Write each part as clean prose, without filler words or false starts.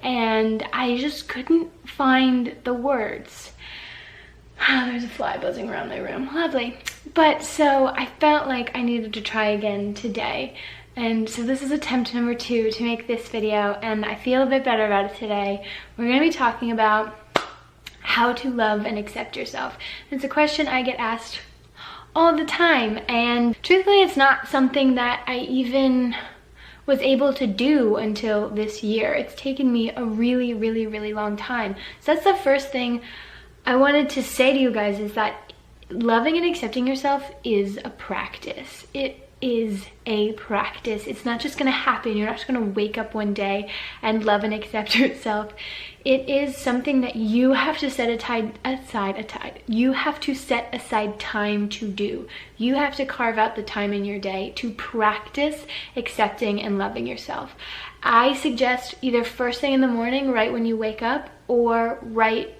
and I just couldn't find the words. There's a fly buzzing around my room. Lovely. But so I felt like I needed to try again today. And so this is attempt number 2 to make this video, and I feel a bit better about it today. We're going to be talking about how to love and accept yourself. It's a question I get asked all the time, and truthfully it's not something that I even was able to do until this year. It's taken me a really, really, really long time. So that's the first thing I wanted to say to you guys, is that loving and accepting yourself is a practice. It is a practice. It's not just gonna happen. You're not just gonna wake up one day and love and accept yourself. It is something that you have to set aside. You have to set aside time to do. You have to carve out the time in your day to practice accepting and loving yourself. I suggest either first thing in the morning, right when you wake up, or right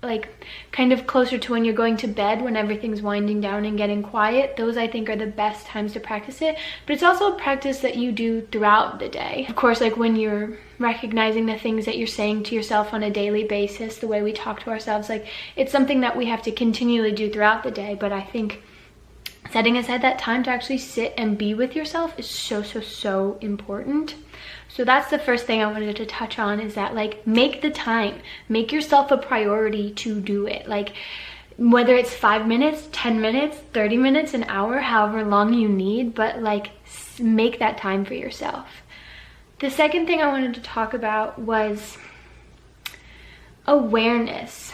like kind of closer to when you're going to bed, when everything's winding down and getting quiet. Those I think are the best times to practice it. But it's also a practice that you do throughout the day. Of course, like when you're recognizing the things that you're saying to yourself on a daily basis, the way we talk to ourselves, like it's something that we have to continually do throughout the day. But I think setting aside that time to actually sit and be with yourself is so important. So that's the first thing I wanted to touch on, is that like make the time, make yourself a priority to do it. Like whether it's 5 minutes, 10 minutes, 30 minutes, an hour, however long you need, but like make that time for yourself. The second thing I wanted to talk about was awareness.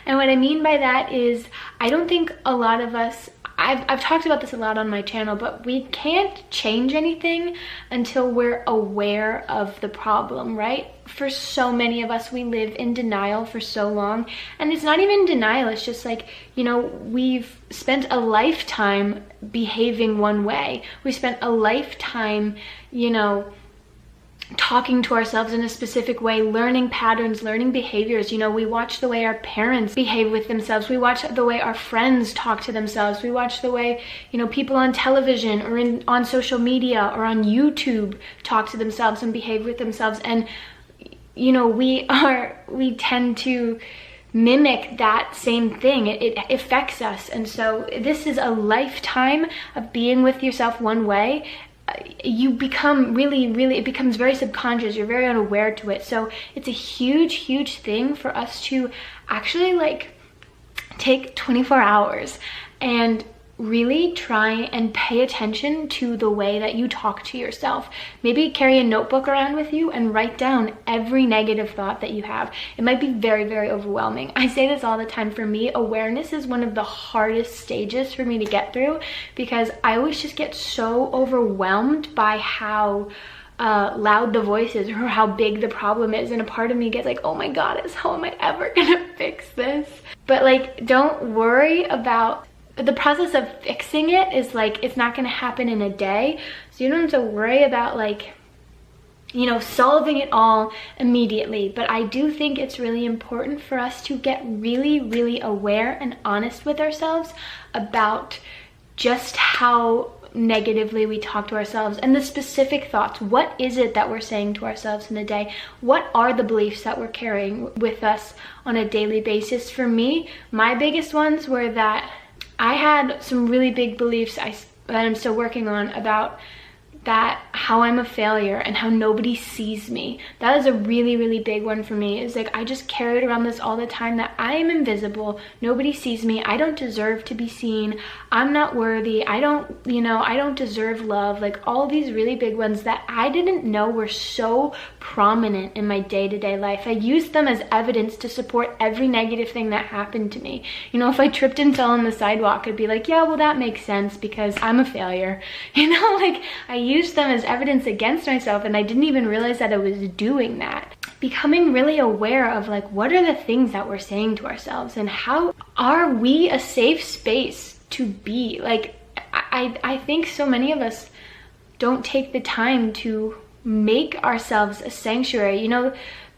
And what I mean by that is, I don't think a lot of us, I've talked about this a lot on my channel, but we can't change anything until we're aware of the problem, right? For so many of us, we live in denial for so long. And it's not even denial, it's just like, you know, we've spent a lifetime behaving one way. We spent a lifetime, you know, talking to ourselves in a specific way, learning patterns, learning behaviors. You know, we watch the way our parents behave with themselves. We watch the way our friends talk to themselves. We watch the way, you know, people on television or on social media or on YouTube talk to themselves and behave with themselves. And, you know, we tend to mimic that same thing. It affects us. And so this is a lifetime of being with yourself one way. You become it becomes very subconscious. You're very unaware to it. So it's a huge thing for us to actually like take 24 hours and really try and pay attention to the way that you talk to yourself. Maybe carry a notebook around with you and write down every negative thought that you have. It might be very overwhelming. I say this all the time. For me, awareness is one of the hardest stages for me to get through, because I always just get so overwhelmed by how loud the voice is, or how big the problem is, and a part of me gets like, oh my goddess, how am I ever gonna fix this? But like, don't worry about the process of fixing it. Is like, it's not gonna happen in a day, so you don't have to worry about like, you know, solving it all immediately. But I do think it's really important for us to get really aware and honest with ourselves about just how negatively we talk to ourselves and the specific thoughts. What is it that we're saying to ourselves in a day? What are the beliefs that we're carrying with us on a daily basis? For me, my biggest ones were that I had some really big beliefs that I'm still working on, about that how I'm a failure and how nobody sees me. That is a really big one for me. It's like I just carried around this all the time, that I am invisible, nobody sees me, I don't deserve to be seen, I'm not worthy, I don't deserve love. Like all these really big ones that I didn't know were so prominent in my day-to-day life. I used them as evidence to support every negative thing that happened to me. You know, if I tripped and fell on the sidewalk, I'd be like, yeah, well, that makes sense because I'm a failure. You know, like I used them as evidence against myself, and I didn't even realize that I was doing that. Becoming really aware of like, what are the things that we're saying to ourselves, and how are we a safe space to be? Like I think so many of us don't take the time to make ourselves a sanctuary. You know,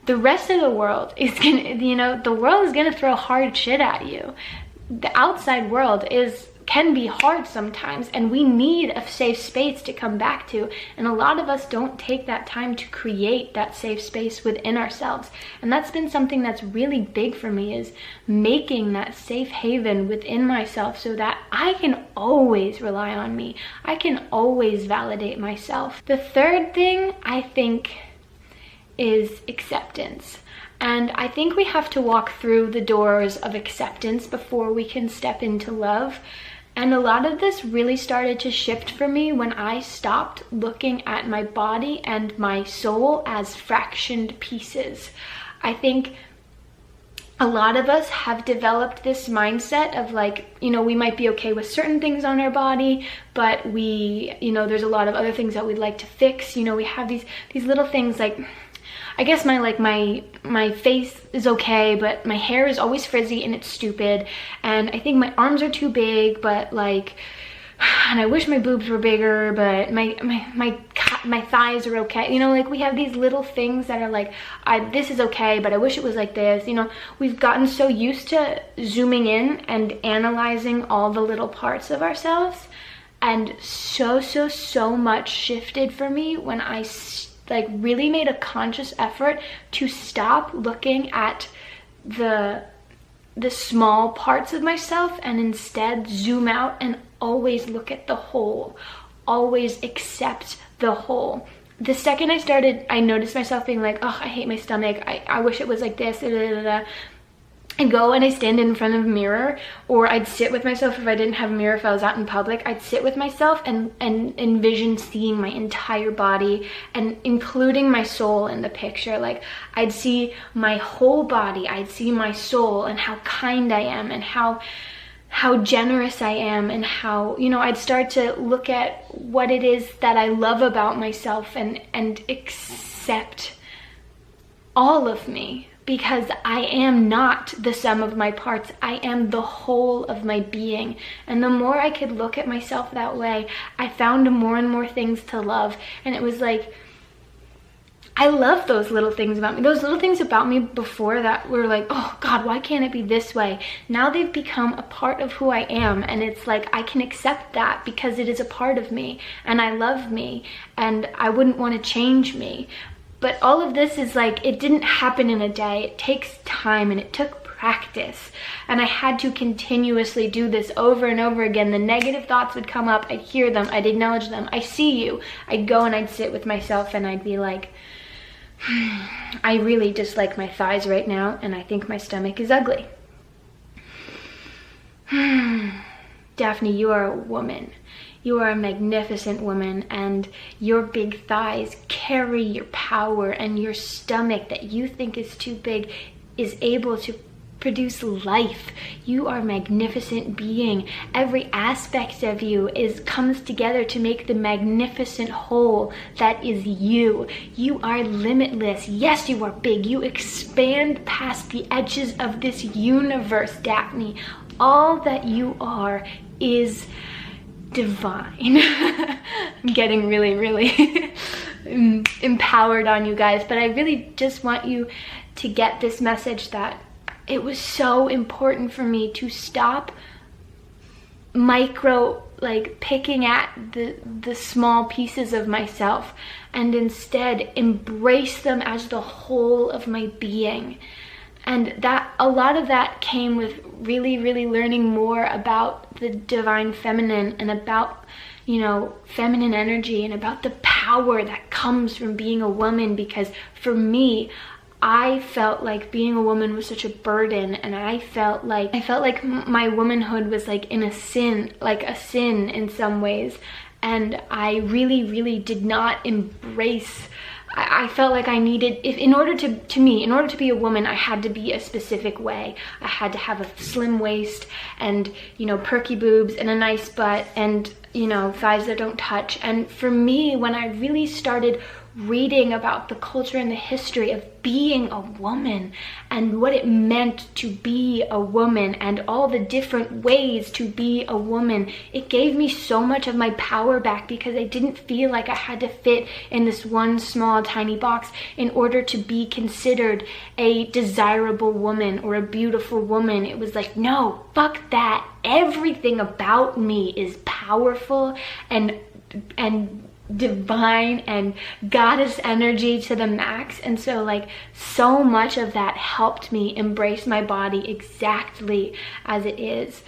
the rest of the world is gonna, the world is gonna throw hard shit at you. The outside world can be hard sometimes, and we need a safe space to come back to. And a lot of us don't take that time to create that safe space within ourselves. And that's been something that's really big for me, is making that safe haven within myself so that I can always rely on me. I can always validate myself. The third thing, I think, is acceptance. And I think we have to walk through the doors of acceptance before we can step into love. And a lot of this really started to shift for me when I stopped looking at my body and my soul as fractioned pieces. I think a lot of us have developed this mindset of like, you know, we might be okay with certain things on our body, but we, you know, there's a lot of other things that we'd like to fix. You know, we have these little things like, I guess my face is okay, but my hair is always frizzy and it's stupid. And I think my arms are too big, but like, and I wish my boobs were bigger, but my thighs are okay. You know, like we have these little things that are like, this is okay, but I wish it was like this. You know, we've gotten so used to zooming in and analyzing all the little parts of ourselves. And so much shifted for me when I like really made a conscious effort to stop looking at the small parts of myself and instead zoom out and always look at the whole, always accept the whole. The second I noticed myself being like, oh, I hate my stomach, I wish it was like this, I'd go and I stand in front of a mirror, or I'd sit with myself if I didn't have a mirror, if I was out in public. I'd sit with myself and envision seeing my entire body and including my soul in the picture. Like I'd see my whole body, I'd see my soul and how kind I am and how generous I am, and how, you know, I'd start to look at what it is that I love about myself and accept all of me. Because I am not the sum of my parts. I am the whole of my being. And the more I could look at myself that way, I found more and more things to love. And it was like, I love those little things about me. Those little things about me before that were like, oh God, why can't it be this way? Now they've become a part of who I am. And it's like, I can accept that because it is a part of me. And I love me. And I wouldn't want to change me. But all of this is like, it didn't happen in a day. It takes time and it took practice. And I had to continuously do this over and over again. The negative thoughts would come up. I'd hear them. I'd acknowledge them. I see you. I'd go and I'd sit with myself and I'd be like, I really dislike my thighs right now and I think my stomach is ugly. Daphne, you are a woman. You are a magnificent woman, and your big thighs carry your power, and your stomach that you think is too big is able to produce life. You are a magnificent being. Every aspect of you comes together to make the magnificent whole that is you. You are limitless. Yes, you are big. You expand past the edges of this universe, Daphne. All that you are is divine. I'm getting really empowered on you guys, but I really just want you to get this message that it was so important for me to stop picking at the small pieces of myself and instead embrace them as the whole of my being. And that a lot of that came with really learning more about the divine feminine and about, you know, feminine energy and about the power that comes from being a woman. Because for me, I felt like being a woman was such a burden, and I felt like my womanhood was like a sin in some ways. And I really did not embrace. I felt like I needed, in order to be a woman, I had to be a specific way. I had to have a slim waist and, you know, perky boobs and a nice butt and, you know, thighs that don't touch. And for me, when I really started reading about the culture and the history of being a woman and what it meant to be a woman and all the different ways to be a woman. It gave me so much of my power back because I didn't feel like I had to fit in this one small tiny box in order to be considered a desirable woman or a beautiful woman. It was like, no, fuck that. Everything about me is powerful and divine and goddess energy to the max. And so like so much of that helped me embrace my body exactly as it is.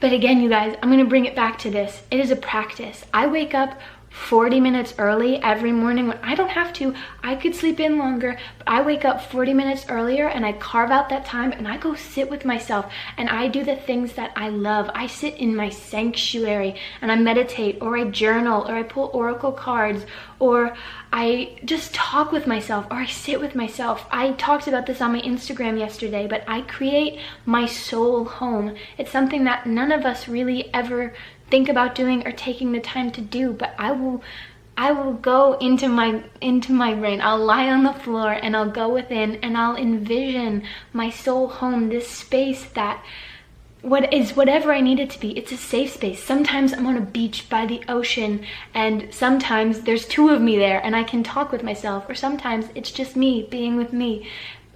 But again, you guys, I'm gonna bring it back to this. It is a practice. I wake up 40 minutes early every morning when I don't have to. I could sleep in longer, but I wake up 40 minutes earlier and I carve out that time and I go sit with myself and I do the things that I love. I sit in my sanctuary and I meditate, or I journal, or I pull oracle cards, or I just talk with myself, or I sit with myself. I talked about this on my Instagram yesterday, but I create my soul home. It's something that none of us really ever think about doing or taking the time to do, but I will go into my brain. I'll lie on the floor and I'll go within and I'll envision my soul home, this space that whatever I need it to be. It's a safe space. Sometimes I'm on a beach by the ocean and sometimes there's two of me there and I can talk with myself, or sometimes it's just me being with me.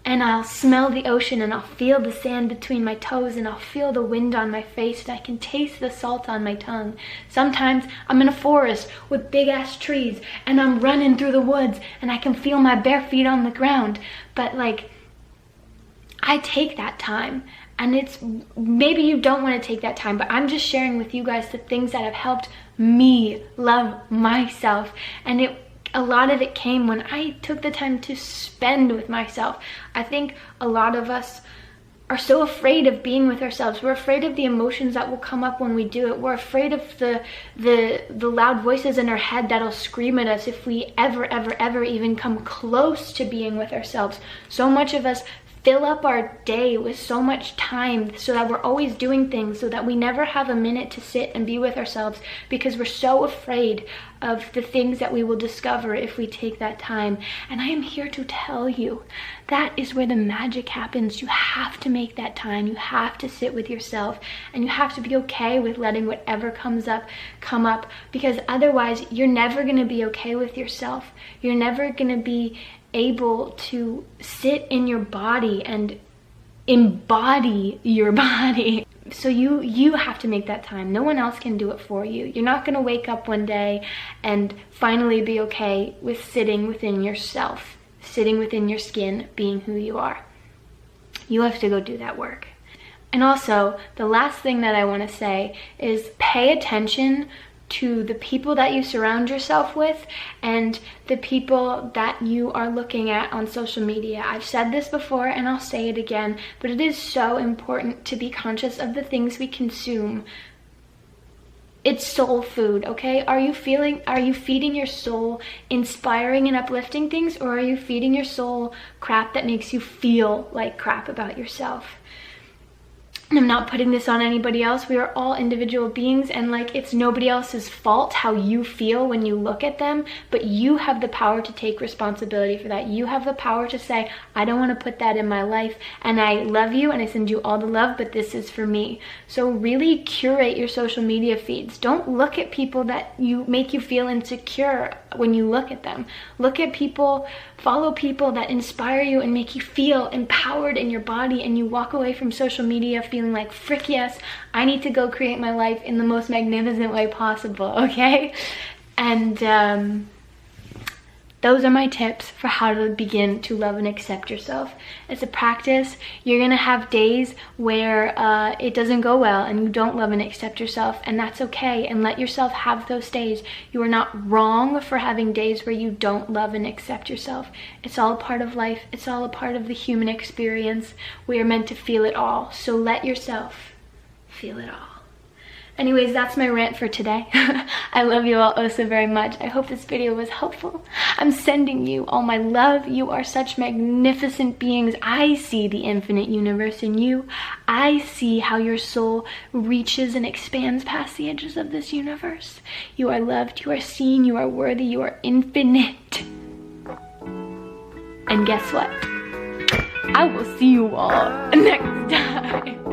And I'll smell the ocean and I'll feel the sand between my toes and I'll feel the wind on my face and I can taste the salt on my tongue. Sometimes I'm in a forest with big ass trees and I'm running through the woods and I can feel my bare feet on the ground. But like, I take that time, and it's, maybe you don't want to take that time, but I'm just sharing with you guys the things that have helped me love myself. And a lot of it came when I took the time to spend with myself. I think a lot of us are so afraid of being with ourselves. We're afraid of the emotions that will come up when we do it. We're afraid of the loud voices in our head that'll scream at us if we ever even come close to being with ourselves. So much of us fill up our day with so much time so that we're always doing things, so that we never have a minute to sit and be with ourselves, because we're so afraid of the things that we will discover if we take that time. And I am here to tell you that is where the magic happens. You have to make that time. You have to sit with yourself, and you have to be okay with letting whatever comes up come up, because otherwise you're never going to be okay with yourself. You're never going to be able to sit in your body and embody your body. So you have to make that time. No one else can do it for you. You're not going to wake up one day and finally be okay with sitting within yourself, sitting within your skin, being who you are. You have to go do that work. And also, the last thing that I want to say is pay attention to the people that you surround yourself with and the people that you are looking at on social media. I've said this before and I'll say it again, but it is so important to be conscious of the things we consume. It's soul food, okay? Are you feeding your soul inspiring and uplifting things, or are you feeding your soul crap that makes you feel like crap about yourself? I'm not putting this on anybody else. We are all individual beings, and like, it's nobody else's fault how you feel when you look at them, but you have the power to take responsibility for that. You have the power to say, I don't want to put that in my life, and I love you and I send you all the love, but this is for me. So really curate your social media feeds. Don't look at people that make you feel insecure when you look at them. Look at people, follow people that inspire you and make you feel empowered in your body, and you walk away from social media feeling like, frick yes, I need to go create my life in the most magnificent way possible, okay? And those are my tips for how to begin to love and accept yourself. It's a practice. You're gonna have days where it doesn't go well and you don't love and accept yourself, and that's okay, and let yourself have those days. You are not wrong for having days where you don't love and accept yourself. It's all a part of life. It's all a part of the human experience. We are meant to feel it all, so let yourself feel it all. Anyways, that's my rant for today. I love you all oh so very much. I hope this video was helpful. I'm sending you all my love. You are such magnificent beings. I see the infinite universe in you. I see how your soul reaches and expands past the edges of this universe. You are loved, you are seen, you are worthy, you are infinite. And guess what? I will see you all next time.